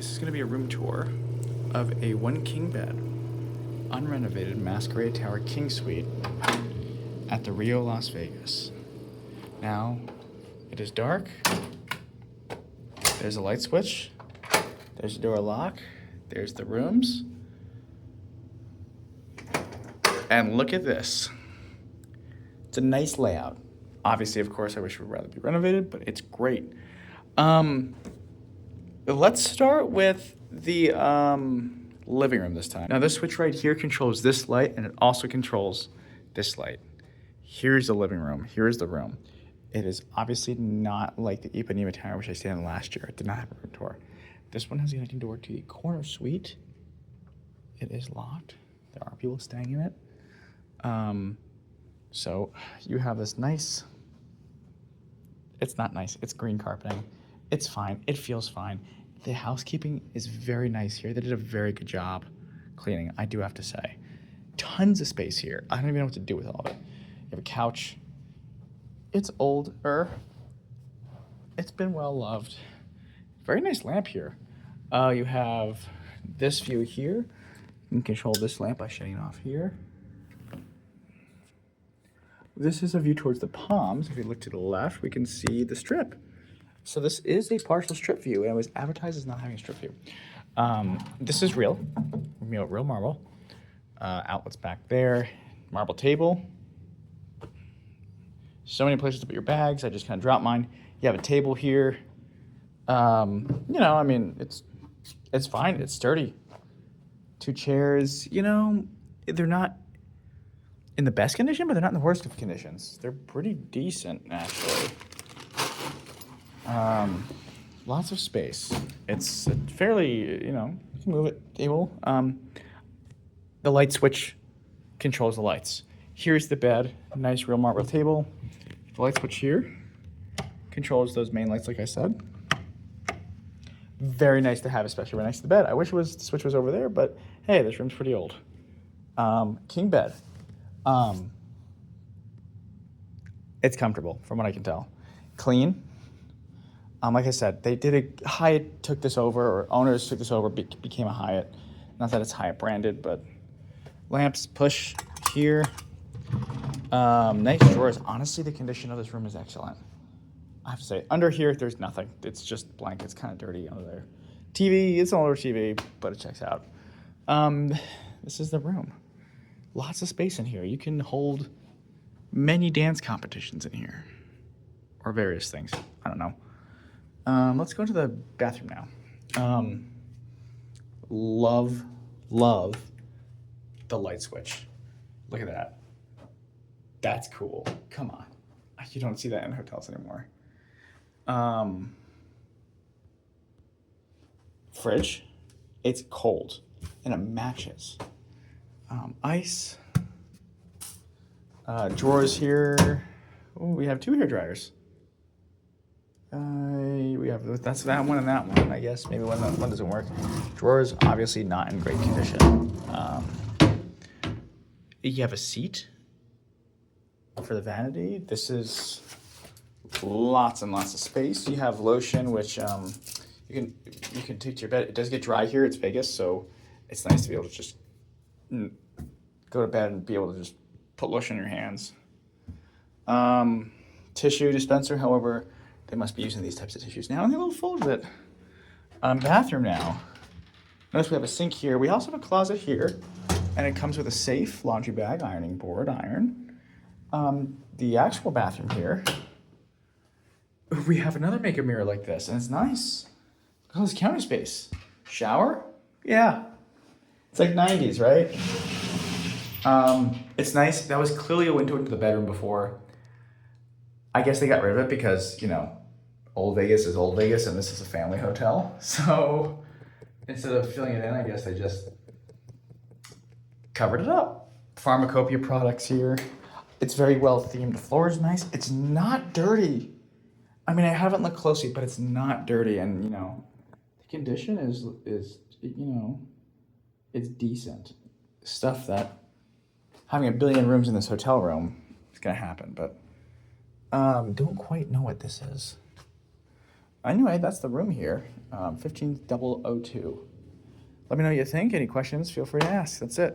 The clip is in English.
This is going to be a room tour of a one king bed, unrenovated Masquerade Tower King Suite at the Rio, Las Vegas. Now, it is dark. There's a light switch. There's a door lock. There's the rooms. And look at this. It's a nice layout. Obviously, of course, I wish it would rather be renovated, but it's great. Let's start with the living room this time. Now, this switch right here controls this light, and it also controls this light. Here's the living room. Here's the room. It is obviously not like the Ipanema Tower, which I stayed in last year. It did not have a room tour. This one has a connecting door to the corner suite. It is locked. There are people staying in it. So you have this nice, it's not nice, it's green carpeting. It's fine, it feels fine. The housekeeping is very nice here. They did a very good job cleaning, I do have to say. Tons of space here. I don't even know what to do with all of it. You have a couch. It's older. It's been well loved. Very nice lamp here. You have this view here. You can control this lamp by shutting it off here. This is a view towards the Palms. If we look to the left, we can see the Strip. So this is a partial Strip view, and it was advertised as not having a Strip view. This is real marble. Outlets back there. Marble table. So many places to put your bags. I just kind of dropped mine. You have a table here. I mean, it's fine. It's sturdy. 2 chairs. They're not in the best condition, but they're not in the worst of conditions. They're pretty decent, actually. Lots of space. It's a fairly, you can move it, table. The light switch controls the lights. Here's the bed, nice real marble table. The light switch here controls those main lights, like I said. Very nice to have, especially right next to the bed. I wish the switch was over there, but hey, this room's pretty old. King bed. It's comfortable, from what I can tell. Clean. Like I said, Hyatt took this over, or owners took this over, became a Hyatt. Not that it's Hyatt branded, but lamps, push here. Nice drawers. Honestly, the condition of this room is excellent. I have to say, under here, there's nothing. It's just blank. It's kind of dirty under there. TV, it's an older TV, but it checks out. This is the room. Lots of space in here. You can hold many dance competitions in here. Or various things. I don't know. Let's go to the bathroom now. Love the light switch. Look at that. That's cool. Come on. You don't see that in hotels anymore. Fridge. It's cold. And it matches. Ice. Drawers here. Oh, we have 2 hair dryers. That's that one and that one. I guess maybe one doesn't work. Drawers obviously not in great condition. You have a seat for the vanity. This is lots and lots of space. You have lotion, which you can take to your bed. It does get dry here. It's Vegas, so it's nice to be able to just go to bed and be able to just put lotion in your hands. Tissue dispenser, however, they must be using these types of tissues now, and they're a little full of it. Bathroom now. Notice we have a sink here. We also have a closet here, and it comes with a safe, laundry bag, ironing board, iron. The actual bathroom here, we have another makeup mirror like this, and it's nice. Look at all this counter space. Shower? Yeah. It's like 90s, right? It's nice. That was clearly a window into the bedroom before. I guess they got rid of it because, old Vegas is old Vegas and this is a family hotel. So instead of filling it in, I guess they just covered it up. Pharmacopoeia products here. It's very well themed. The floor is nice. It's not dirty. I mean, I haven't looked closely, but it's not dirty. And, the condition is it's decent. Stuff that having a billion rooms in this hotel room is going to happen, but don't quite know what this is. Anyway, that's the room here, 15002. Let me know what you think. Any questions, feel free to ask. That's it.